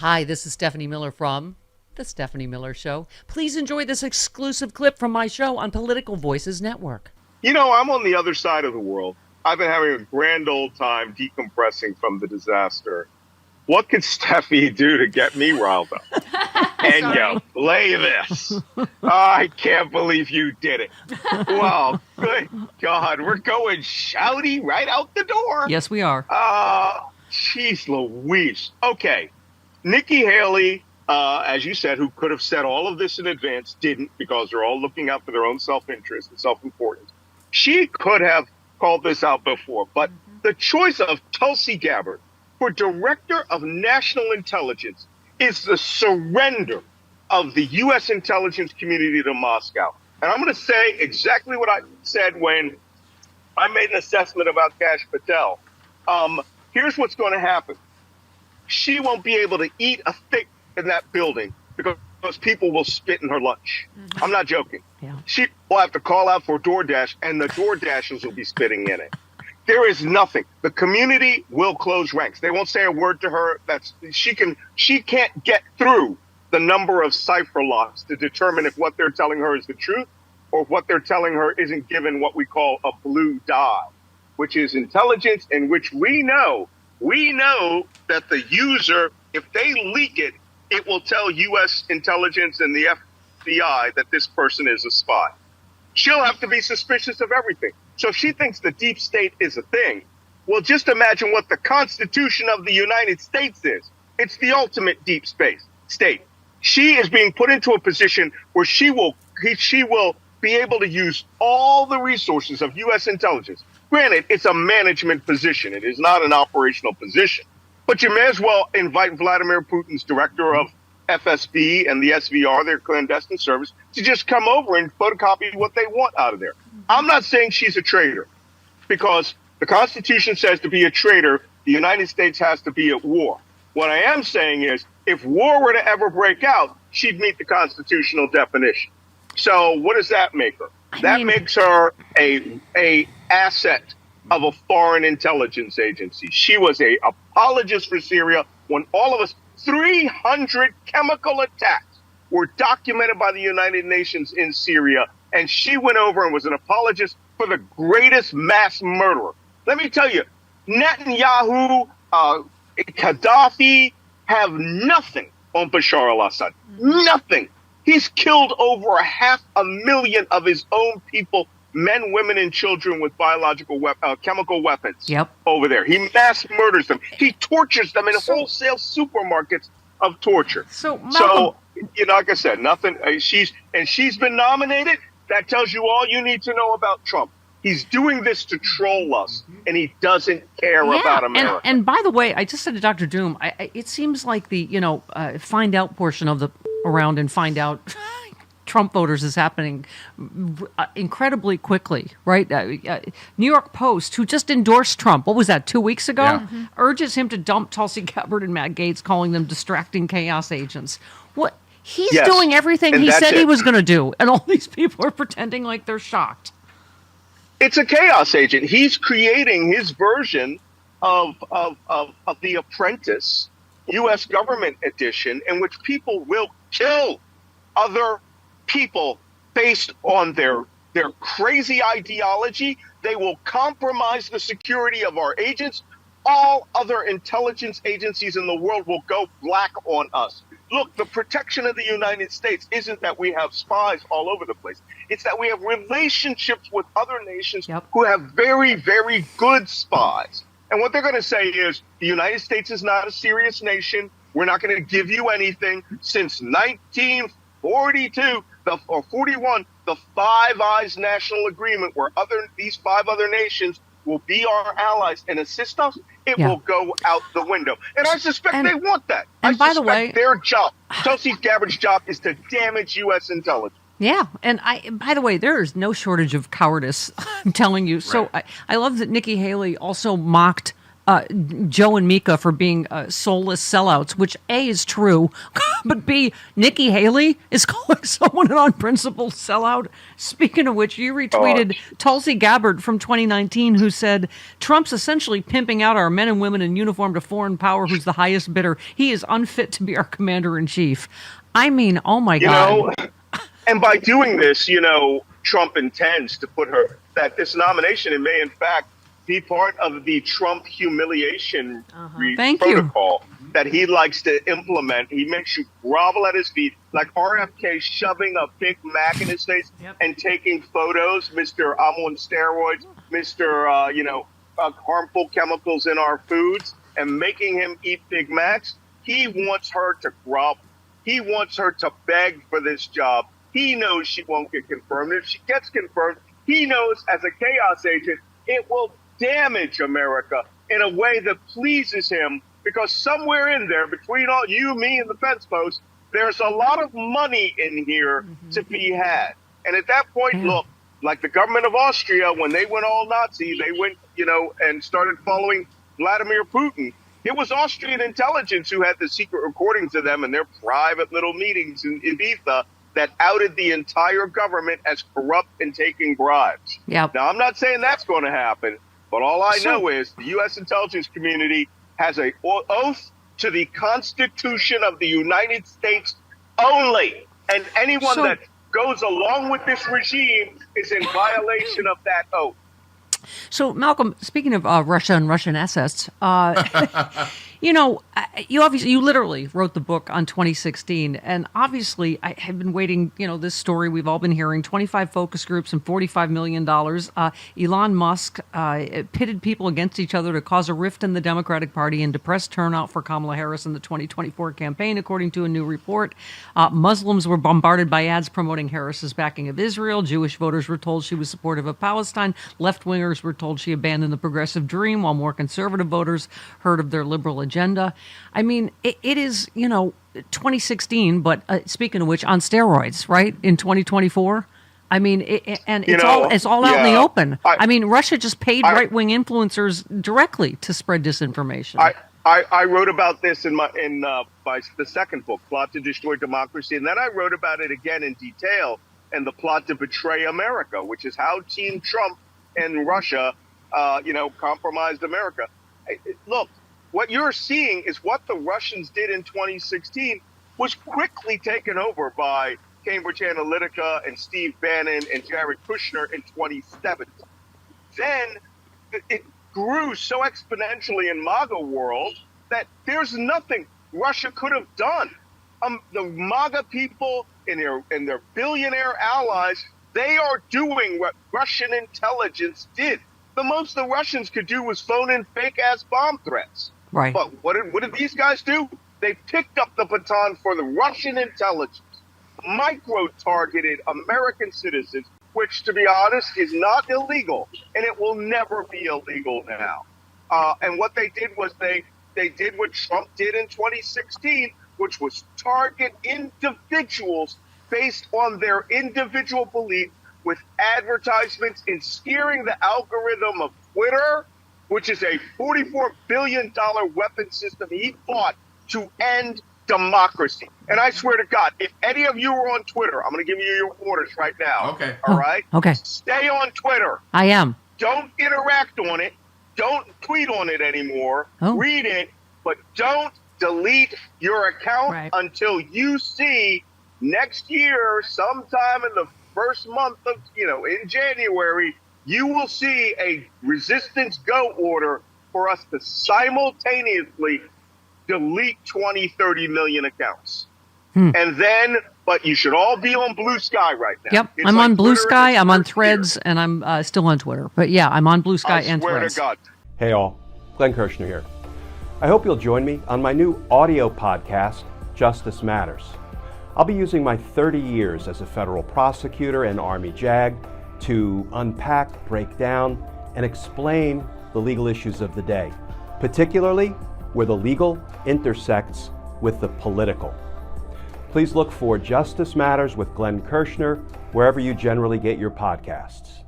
Hi, this is Stephanie Miller from The Stephanie Miller Show. Please enjoy this exclusive clip from my show on Political Voices Network. You know, I'm on the other side of the world. I've been having a grand old time decompressing from the disaster. What could Steffi do to get me riled up? And you play this. I can't believe you did it. Well, good God, we're going shouty right out the door. Yes, we are. Jeez Louise. Okay. Nikki Haley, as you said, who could have said all of this in advance, didn't, because they're all looking out for their own self-interest and self-importance. She could have called this out before, but the choice of Tulsi Gabbard for Director of National Intelligence is the surrender of the U.S. intelligence community to Moscow. And I'm going to say exactly what I said when I made an assessment about Kash Patel. Here's what's going to happen. She won't be able to eat a thing in that building because people will spit in her lunch. I'm not joking. Yeah. She will have to call out for DoorDash, and the DoorDashers will be spitting in it. There is nothing. The community will close ranks. They won't say a word to her. She can't get through the number of cipher locks to determine if what they're telling her is the truth or if what they're telling her isn't given what we call a blue dye, which is intelligence in which we know that the user, if they leak it, it will tell U.S. intelligence and the FBI that this person is a spy. She'll have to be suspicious of everything. So if she thinks the deep state is a thing, well, just imagine what the Constitution of the United States is. It's the ultimate deep state. She is being put into a position where she will be able to use all the resources of U.S. intelligence. Granted, it's a management position. It is not an operational position. But you may as well invite Vladimir Putin's director of FSB and the SVR, their clandestine service, to just come over and photocopy what they want out of there. I'm not saying she's a traitor, because the Constitution says to be a traitor, the United States has to be at war. What I am saying is, if war were to ever break out, she'd meet the constitutional definition. So what does that make her? That makes her a asset of a foreign intelligence agency. She was a apologist for Syria when all of us, 300 chemical attacks were documented by the United Nations in Syria, and she went over and was an apologist for the greatest mass murderer. Let me tell you, Netanyahu, Gaddafi have nothing on Bashar al-Assad. Nothing. He's killed over 500,000 of his own people, men, women, and children with chemical weapons over there. He mass murders them. He tortures them in wholesale supermarkets of torture. So like I said, nothing. She's been nominated. That tells you all you need to know about Trump. He's doing this to troll us, and he doesn't care about America. And by the way, I just said to Dr. Doom, it seems like the find out portion of the around and find out Trump voters is happening incredibly quickly, right? New York Post, who just endorsed Trump, what was that, 2 weeks ago? Urges him to dump Tulsi Gabbard and Matt Gaetz, calling them distracting chaos agents. What? He's doing everything he said he was going to do, and all these people are pretending like they're shocked. It's a chaos agent. He's creating his version of The Apprentice, U.S. government edition, in which people will kill other people based on their crazy ideology. They will compromise the security of our agents. All other intelligence agencies in the world will go black on us. Look, the protection of the United States isn't that we have spies all over the place. It's that we have relationships with other nations who have very, very good spies. And what they're going to say is the United States is not a serious nation. We're not going to give you anything. Since 1942 or 41, the Five Eyes National Agreement, where these 5 other nations will be our allies and assist us, it will go out the window. And I suspect they want that. And by the way, their job, Tulsi Gabbard's job, is to damage U.S. intelligence. Yeah, and by the way, there is no shortage of cowardice, I'm telling you. So I love that Nikki Haley also mocked Joe and Mika for being soulless sellouts, which A is true, but B, Nikki Haley is calling someone an unprincipled sellout. Speaking of which, you retweeted Tulsi Gabbard from 2019, who said, Trump's essentially pimping out our men and women in uniform to foreign power who's the highest bidder. He is unfit to be our commander-in-chief. I mean, oh my God. And by doing this, Trump intends to put that this nomination, it may in fact be part of the Trump humiliation protocol that he likes to implement. He makes you grovel at his feet, like RFK shoving a Big Mac in his face and taking photos. Mr. I'm on steroids, Mr. Harmful chemicals in our foods, and making him eat Big Macs. He wants her to grovel. He wants her to beg for this job. He knows she won't get confirmed. If she gets confirmed, he knows as a chaos agent, it will damage America in a way that pleases him, because somewhere in there, between all you, me, and the fence post, there's a lot of money in here to be had. And at that point, look, like the government of Austria, when they went all Nazi, they went, and started following Vladimir Putin. It was Austrian intelligence who had the secret recordings of them in their private little meetings in Ibiza that outed the entire government as corrupt and taking bribes. Yep. Now, I'm not saying that's going to happen, but all I know is the U.S. intelligence community has an oath to the Constitution of the United States only. And anyone that goes along with this regime is in violation of that oath. So, Malcolm, speaking of Russia and Russian assets, you literally wrote the book on 2016, and obviously I have been waiting, this story we've all been hearing, 25 focus groups and $45 million. Elon Musk pitted people against each other to cause a rift in the Democratic Party and depress turnout for Kamala Harris in the 2024 campaign, according to a new report. Muslims were bombarded by ads promoting Harris's backing of Israel. Jewish voters were told she was supportive of Palestine. Left-wingers were told she abandoned the progressive dream, while more conservative voters heard of their liberal agenda. I mean, it is, 2016, but speaking of which, on steroids, right, in 2024? I mean, it's all out in the open. I mean, Russia just paid right-wing influencers directly to spread disinformation. I wrote about this in the second book, Plot to Destroy Democracy, and then I wrote about it again in detail in the Plot to Betray America, which is how Team Trump and Russia, compromised America. Look, what you're seeing is what the Russians did in 2016 was quickly taken over by Cambridge Analytica and Steve Bannon and Jared Kushner in 2017. Then it grew so exponentially in MAGA world that there's nothing Russia could have done. The MAGA people and their billionaire allies, they are doing what Russian intelligence did. The most the Russians could do was phone in fake-ass bomb threats. Right. But what did these guys do? They picked up the baton for the Russian intelligence, micro-targeted American citizens, which, to be honest, is not illegal, and it will never be illegal now. And what they did was they did what Trump did in 2016, which was target individuals based on their individual belief with advertisements and steering the algorithm of Twitter, which is a $44 billion weapon system he fought to end democracy. And I swear to God, if any of you are on Twitter, I'm going to give you your orders right now. Okay. All right? Okay. Stay on Twitter. I am. Don't interact on it. Don't tweet on it anymore. Oh. Read it, but don't delete your account until you see next year, sometime in the first month of, in January, you will see a resistance go order for us to simultaneously delete 20, 30 million accounts. And then, but you should all be on Blue Sky right now. Yep, I'm on Blue Sky, I'm on Threads, and I'm still on Twitter. But yeah, I'm on Blue Sky and Threads. I swear to God. Hey all, Glenn Kirshner here. I hope you'll join me on my new audio podcast, Justice Matters. I'll be using my 30 years as a federal prosecutor and Army JAG to unpack, break down, and explain the legal issues of the day, particularly where the legal intersects with the political. Please look for Justice Matters with Glenn Kirshner wherever you generally get your podcasts.